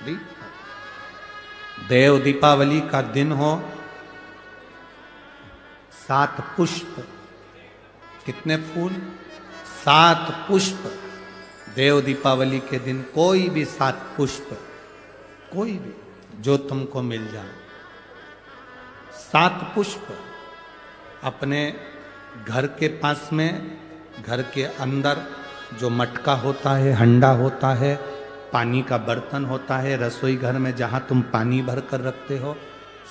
दीप। देव दीपावली का दिन हो, 7 पुष्प, कितने फूल? 7 पुष्प। देव दीपावली के दिन कोई भी 7 पुष्प, कोई भी जो तुमको मिल जाए, 7 पुष्प अपने घर के पास में, घर के अंदर जो मटका होता है, हंडा होता है, पानी का बर्तन होता है, रसोई घर में जहां तुम पानी भर कर रखते हो,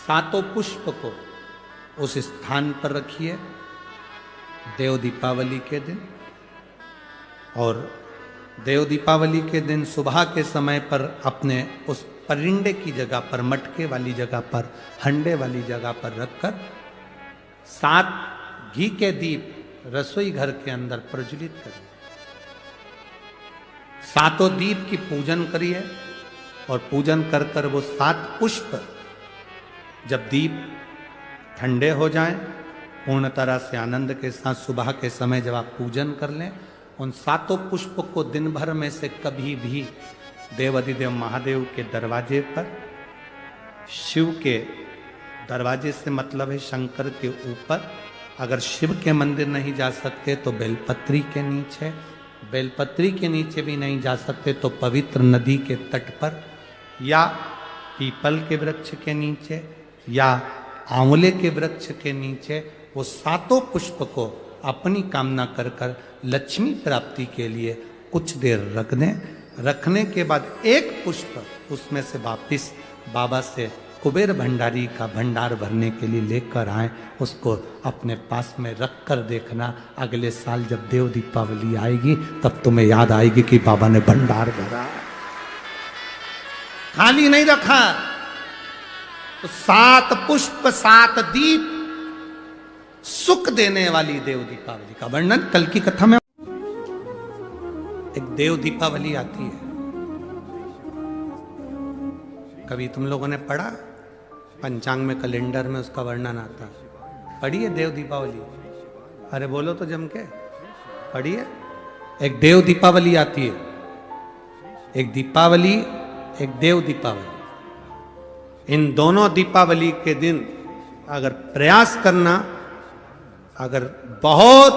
7 पुष्प को उस स्थान पर रखिए देव दीपावली के दिन। और देव दीपावली के दिन सुबह के समय पर अपने उस परिंडे की जगह पर, मटके वाली जगह पर, हंडे वाली जगह पर रखकर 7 घी के दीप रसोई घर के अंदर प्रज्वलित करिए। 7 दीप की पूजन करिए और पूजन कर कर वो 7 पुष्प जब दीप ठंडे हो जाएं, पूर्ण तरह से आनंद के साथ सुबह के समय जब आप पूजन कर लें, उन 7 पुष्प को दिन भर में से कभी भी देवाधिदेव महादेव के दरवाजे पर, शिव के दरवाजे से मतलब है शंकर के ऊपर, अगर शिव के मंदिर नहीं जा सकते तो बेलपत्री के नीचे, बेलपत्री के नीचे भी नहीं जा सकते तो पवित्र नदी के तट पर, या पीपल के वृक्ष के नीचे, या आंवले के वृक्ष के नीचे वो 7 पुष्प को अपनी कामना कर कर लक्ष्मी प्राप्ति के लिए कुछ देर रख दें। रखने के बाद 1 पुष्प उसमें से वापिस बाबा से कुबेर भंडारी का भंडार भरने के लिए लेकर आए, उसको अपने पास में रख कर देखना। अगले साल जब देव दीपावली आएगी तब तुम्हें याद आएगी कि बाबा ने भंडार भरा, खाली नहीं रखा। तो 7 पुष्प 7 दीप, सुख देने वाली देव दीपावली का वर्णन कल की कथा में। एक देव दीपावली आती है, कभी तुम लोगों ने पढ़ा? पंचांग में, कैलेंडर में उसका वर्णन आता है। पढ़िए देव दीपावली, अरे बोलो तो जम के पढ़िए। एक देव दीपावली आती है, एक दीपावली, एक देव दीपावली। इन दोनों दीपावली के दिन अगर प्रयास करना, अगर बहुत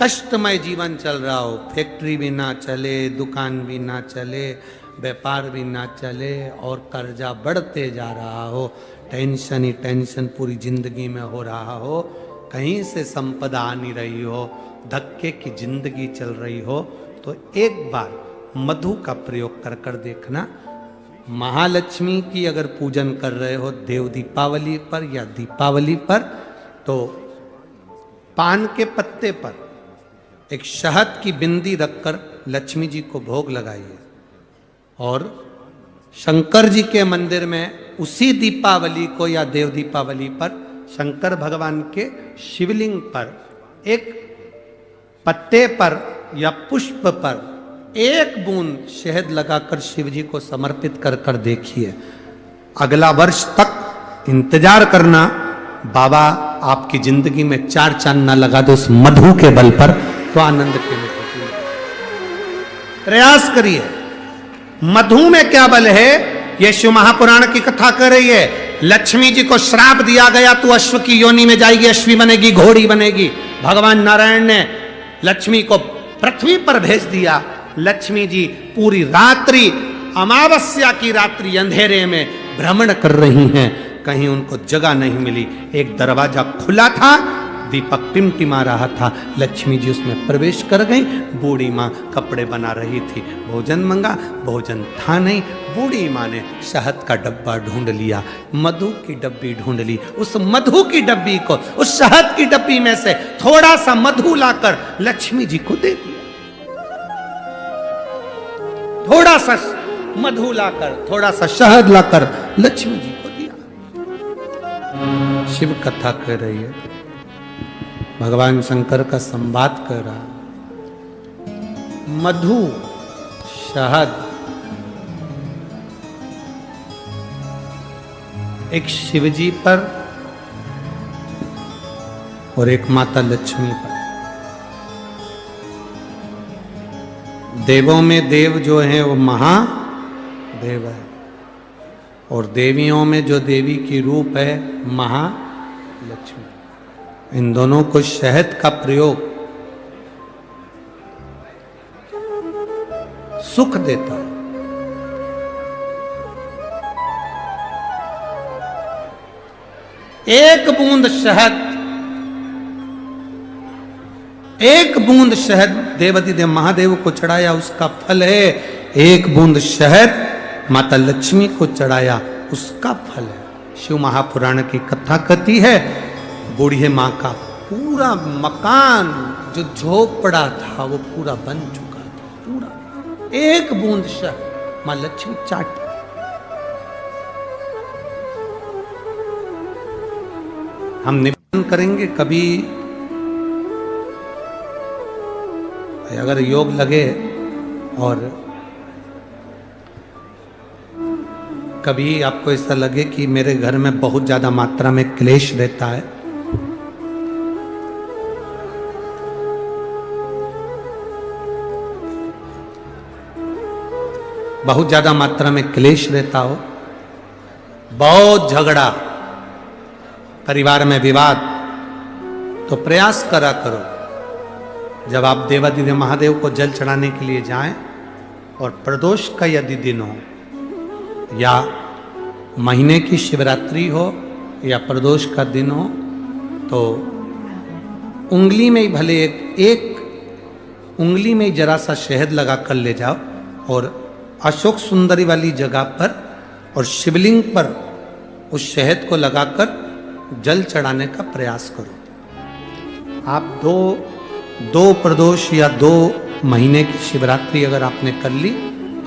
कष्टमय जीवन चल रहा हो, फैक्ट्री भी ना चले, दुकान भी ना चले, व्यापार भी ना चले और कर्जा बढ़ते जा रहा हो, टेंशन ही टेंशन पूरी जिंदगी में हो रहा हो, कहीं से संपदा आ नहीं रही हो, धक्के की जिंदगी चल रही हो, तो एक बार मधु का प्रयोग कर कर देखना। महालक्ष्मी की अगर पूजन कर रहे हो देव दीपावली पर या दीपावली पर, तो पान के पत्ते पर एक शहद की बिंदी रखकर लक्ष्मी जी को भोग लगाइए। और शंकर जी के मंदिर में उसी दीपावली को या देव दीपावली पर शंकर भगवान के शिवलिंग पर एक पत्ते पर या पुष्प पर 1 बूंद शहद लगाकर शिव जी को समर्पित कर कर देखिए। अगला वर्ष तक इंतजार करना, बाबा आपकी जिंदगी में 4 चांद ना लगा दो उस मधु के बल पर, तो आनंद के लिए प्रयास करिए। मधु में क्या बल है? ये शिव महापुराण की कथा कर रही है। लक्ष्मी जी को श्राप दिया गया, तू अश्व की योनि में जाएगी, अश्वी बनेगी, घोड़ी बनेगी। भगवान नारायण ने लक्ष्मी को पृथ्वी पर भेज दिया। लक्ष्मी जी पूरी रात्रि, अमावस्या की रात्रि अंधेरे में भ्रमण कर रही हैं, कहीं उनको जगह नहीं मिली। एक दरवाजा खुला था, दीपक टिमटिमा रहा था, लक्ष्मी जी उसमें प्रवेश कर गई। बूढ़ी माँ कपड़े बना रही थी, भोजन मंगा, भोजन था नहीं। बूढ़ी माँ ने शहद का डब्बा ढूंढ लिया, मधु की डब्बी ढूंढ ली। उस मधु की डब्बी को, उस शहद की डब्बी में से थोड़ा सा मधु लाकर लक्ष्मी जी को दे दिया। थोड़ा सा मधु लाकर, थोड़ा सा शहद लाकर लक्ष्मी जी को दिया। शिव कथा कर रही है, भगवान शंकर का संवाद कर रहा। मधु, शहद, एक शिवजी पर और एक माता लक्ष्मी पर। देवों में देव जो हैं वो देव है। और देवियों में जो देवी की रूप है महालक्ष्मी। इन दोनों को शहद का प्रयोग सुख देता है। एक बूंद शहद देवती देव महादेव को चढ़ाया, उसका फल है। एक बूंद शहद माता लक्ष्मी को चढ़ाया, उसका फल है। शिव महापुराण की कथा कहती है, बूढ़ी माँ का पूरा मकान जो झोपड़ा था वो पूरा बन चुका था, पूरा। एक बूंद शहद माँ लक्ष्मी चाटी। हम निवेदन करेंगे, कभी अगर योग लगे और कभी आपको ऐसा लगे कि मेरे घर में बहुत ज्यादा मात्रा में क्लेश रहता है, बहुत ज्यादा मात्रा में क्लेश रहता हो, बहुत झगड़ा, परिवार में विवाद, तो प्रयास करा करो जब आप देवादिदेव महादेव को जल चढ़ाने के लिए जाएं और प्रदोष का यदि दिन हो या महीने की शिवरात्रि हो या प्रदोष का दिन हो, तो उंगली में ही भले एक उंगली में ही जरा सा शहद लगा कर ले जाओ और अशोक सुंदरी वाली जगह पर और शिवलिंग पर उस शहद को लगाकर जल चढ़ाने का प्रयास करो। आप दो प्रदोष या 2 महीने की शिवरात्रि अगर आपने कर ली,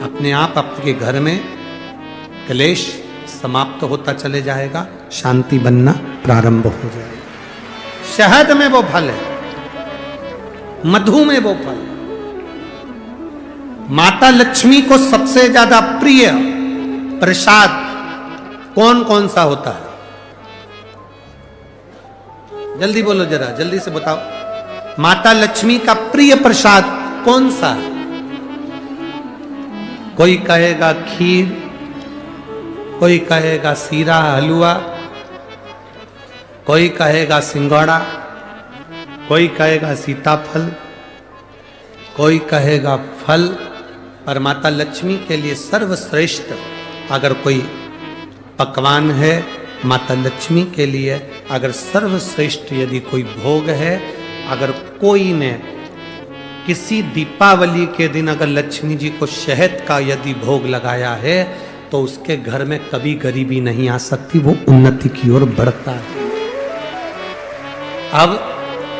अपने आप आपके घर में क्लेश समाप्त होता चले जाएगा, शांति बनना प्रारंभ हो जाएगा। शहद में वो फल है, मधु में वो फल है। माता लक्ष्मी को सबसे ज्यादा प्रिय प्रसाद कौन कौन सा होता है? जल्दी बोलो, जरा जल्दी से बताओ। माता लक्ष्मी का प्रिय प्रसाद कौन सा है? कोई कहेगा खीर, कोई कहेगा सीरा हलवा, कोई कहेगा सिंघोड़ा, कोई कहेगा सीताफल, कोई कहेगा फल। पर माता लक्ष्मी के लिए सर्वश्रेष्ठ अगर कोई पकवान है, माता लक्ष्मी के लिए अगर सर्वश्रेष्ठ यदि कोई भोग है, अगर कोई ने किसी दीपावली के दिन अगर लक्ष्मी जी को शहद का यदि भोग लगाया है, तो उसके घर में कभी गरीबी नहीं आ सकती, वो उन्नति की ओर बढ़ता है। अब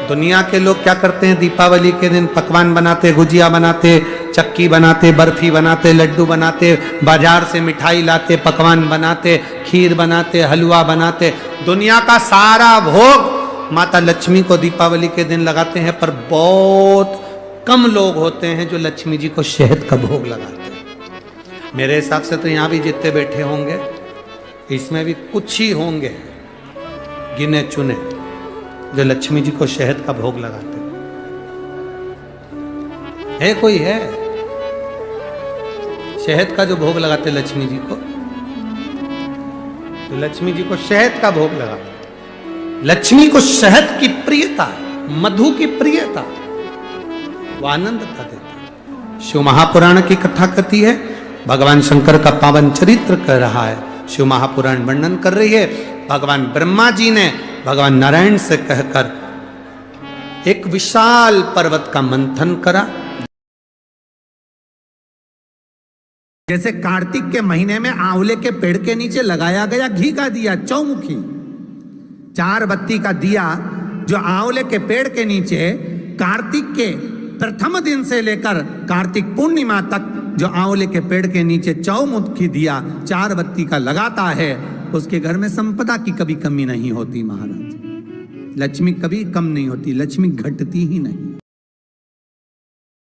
दुनिया के लोग क्या करते हैं? दीपावली के दिन पकवान बनाते, गुजिया बनाते, चक्की बनाते, बर्फी बनाते, लड्डू बनाते, बाजार से मिठाई लाते, पकवान बनाते, खीर बनाते, हलवा बनाते। दुनिया का सारा भोग माता लक्ष्मी को दीपावली के दिन लगाते हैं, पर बहुत कम लोग होते हैं जो लक्ष्मी जी को शहद का भोग लगाते हैं। मेरे हिसाब से तो यहां भी जितने बैठे होंगे, इसमें भी कुछ ही होंगे गिने चुने जो लक्ष्मी जी को शहद का भोग लगाते है। कोई है शहद का जो भोग लगाते लक्ष्मी जी को? तो लक्ष्मी जी को शहद का भोग लगाते। लक्ष्मी को शहद की प्रियता, मधु की प्रियता, वो आनंदता देता। शिव महापुराण की कथा कहती है, भगवान शंकर का पावन चरित्र कर रहा है, शिव महापुराण वर्णन कर रही है। भगवान ब्रह्मा जी ने भगवान नारायण से कहकर एक विशाल पर्वत का मंथन करा। जैसे कार्तिक के महीने में आंवले के पेड़ के नीचे लगाया गया घी का दिया, चौमुखी 4 बत्ती का दिया, जो आंवले के पेड़ के नीचे कार्तिक के प्रथम दिन से लेकर कार्तिक पूर्णिमा तक जो आंवले के पेड़ के नीचे चौमुखी दिया 4 बत्ती का लगाता है, उसके घर में संपदा की कभी कमी नहीं होती। महाराज, लक्ष्मी कभी कम नहीं होती, लक्ष्मी घटती ही नहीं।